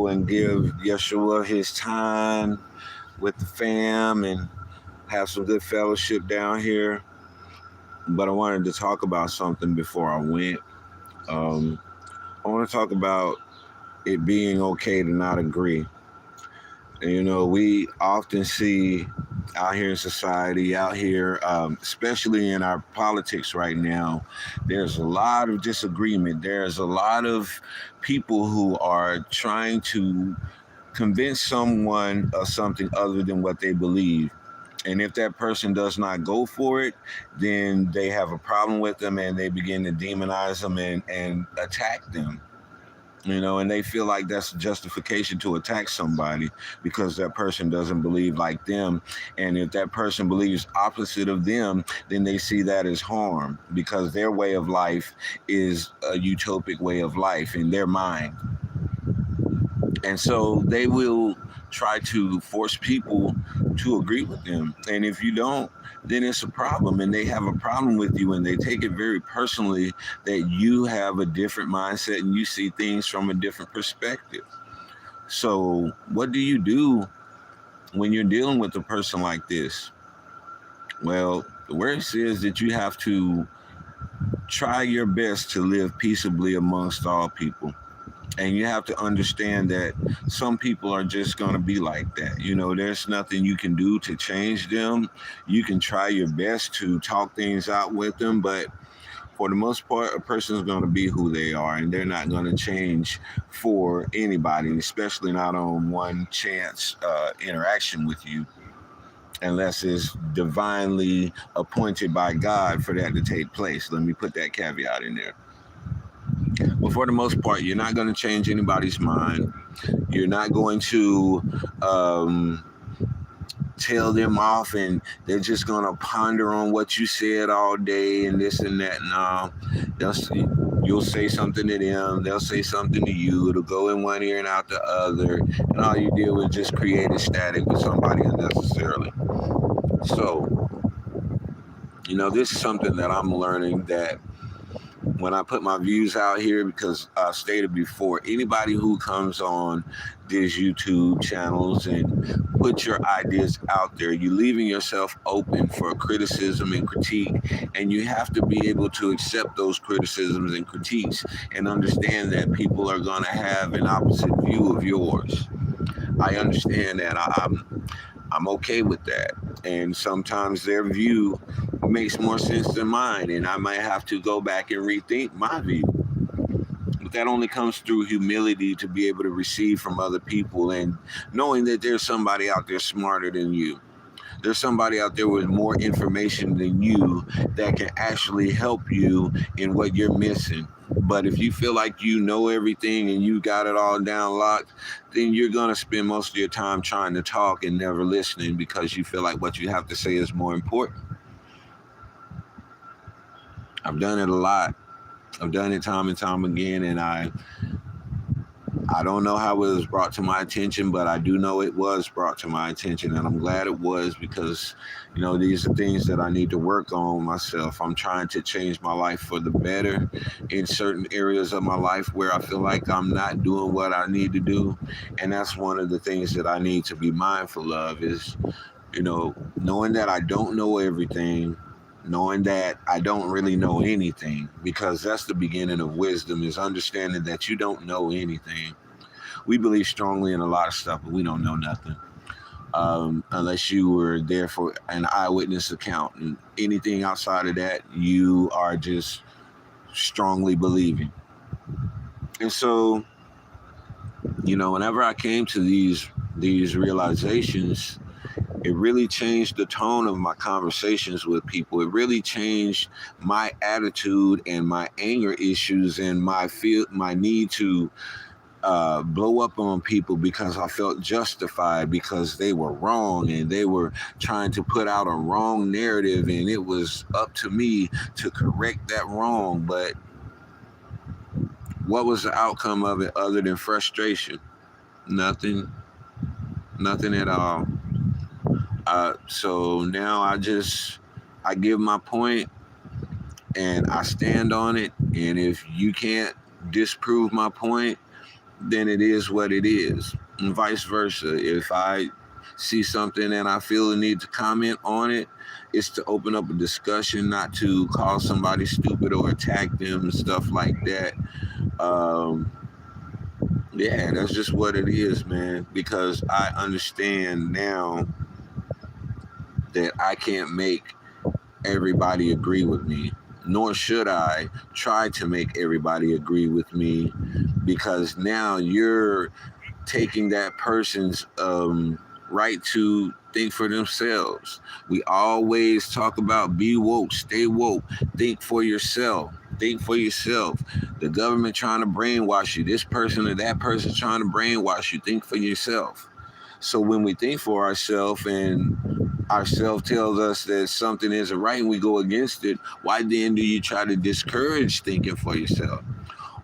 and give Yeshua his time with the fam and have some good fellowship down here. But I wanted to talk about something before I went. Um, I want to talk about it being okay to not agree. And, we often see out here in society, out here, especially in our politics right now, there's a lot of disagreement. There's a lot of people who are trying to convince someone of something other than what they believe. And if that person does not go for it, then they have a problem with them and they begin to demonize them and attack them. And they feel like that's a justification to attack somebody because that person doesn't believe like them. And if that person believes opposite of them, then they see that as harm because their way of life is a utopic way of life in their mind. And so they will try to force people to agree with them. And if you don't, then it's a problem. And they have a problem with you and they take it very personally that you have a different mindset and you see things from a different perspective. So, what do you do when you're dealing with a person like this? Well, the word says that you have to try your best to live peaceably amongst all people. And you have to understand that some people are just going to be like that. There's nothing you can do to change them. You can try your best to talk things out with them, but for the most part, a person is going to be who they are, and they're not going to change for anybody, especially not on one chance interaction with you, unless it's divinely appointed by God for that to take place. Let me put that caveat in there. But for the most part, you're not going to change anybody's mind. You're not going to tell them off and they're just going to ponder on what you said all day and this and that. No, you'll say something to them. They'll say something to you. It'll go in one ear and out the other. And all you did was just create a static with somebody unnecessarily. So, this is something that I'm learning that when I put my views out here, because I've stated before, anybody who comes on these YouTube channels and put your ideas out there, you're leaving yourself open for criticism and critique, and you have to be able to accept those criticisms and critiques and understand that people are going to have an opposite view of yours. I understand that. I'm okay with that. And sometimes their view makes more sense than mine, and I might have to go back and rethink my view. But that only comes through humility to be able to receive from other people and knowing that there's somebody out there smarter than you. There's somebody out there with more information than you that can actually help you in what you're missing. But if you feel like you know everything and you got it all down locked, then you're going to spend most of your time trying to talk and never listening because you feel like what you have to say is more important. I've done it a lot. I've done it time and time again, and I don't know how it was brought to my attention, but I do know it was brought to my attention, and I'm glad it was because, these are things that I need to work on myself. I'm trying to change my life for the better in certain areas of my life where I feel like I'm not doing what I need to do, and that's one of the things that I need to be mindful of is, knowing that I don't know everything, knowing that I don't really know anything, because that's the beginning of wisdom, is understanding that you don't know anything. We believe strongly in a lot of stuff, but we don't know nothing. Unless you were there for an eyewitness account. And anything outside of that, you are just strongly believing. And so, whenever I came to these realizations, it really changed the tone of my conversations with people. It really changed my attitude and my anger issues and my need to blow up on people because I felt justified because they were wrong and they were trying to put out a wrong narrative, and it was up to me to correct that wrong. But what was the outcome of it other than frustration? Nothing at all. So now I give my point and I stand on it. And if you can't disprove my point, then it is what it is. And vice versa. If I see something and I feel the need to comment on it, it's to open up a discussion, not to call somebody stupid or attack them and stuff like that. Um, yeah, that's just what it is, man. Because I understand now that I can't make everybody agree with me, nor should I try to make everybody agree with me, because now you're taking that person's right to think for themselves. We always talk about be woke, stay woke, think for yourself. Think for yourself. The government trying to brainwash you. This person or that person trying to brainwash you. Think for yourself. So when we think for ourselves and ourself tells us that something isn't right and we go against it, why then do you try to discourage thinking for yourself?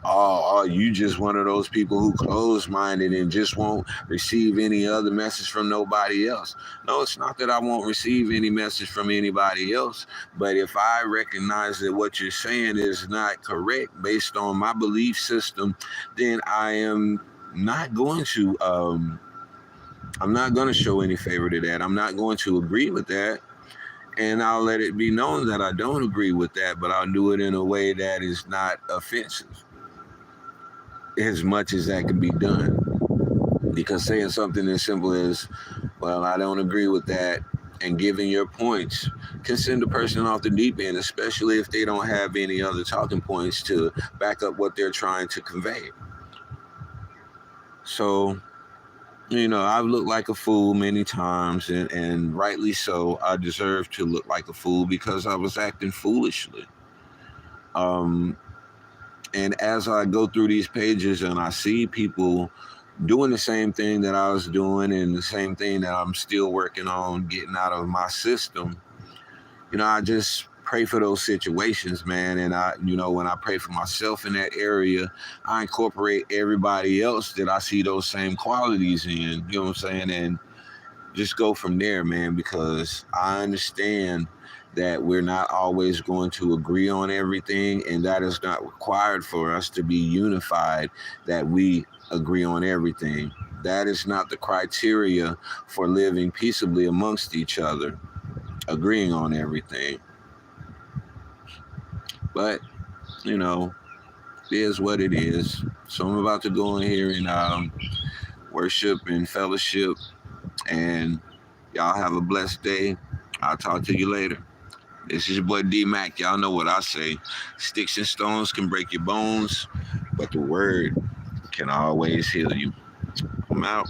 Oh, you just one of those people who close minded and just won't receive any other message from nobody else. No, it's not that I won't receive any message from anybody else, but if I recognize that what you're saying is not correct based on my belief system, then not going to I'm not going to show any favor to that. I'm not going to agree with that, and I'll let it be known that I don't agree with that, but I'll do it in a way that is not offensive, as much as that can be done. Because saying something as simple as, well, I don't agree with that, and giving your points can send a person off the deep end, especially if they don't have any other talking points to back up what they're trying to convey. So, I've looked like a fool many times, and rightly so. I deserve to look like a fool because I was acting foolishly. Um, and as I go through these pages and I see people doing the same thing that I was doing and the same thing that I'm still working on getting out of my system, I just pray for those situations, man. And when I pray for myself in that area, I incorporate everybody else that I see those same qualities in, you know what I'm saying? And just go from there, man, because I understand that we're not always going to agree on everything, and that is not required for us to be unified, that we agree on everything. That is not the criteria for living peaceably amongst each other, agreeing on everything. But, it is what it is. So I'm about to go in here and worship and fellowship, and y'all have a blessed day. I'll talk to you later. This is your boy D Mac. Y'all know what I say. Sticks and stones can break your bones, but the word can always heal you. I'm out.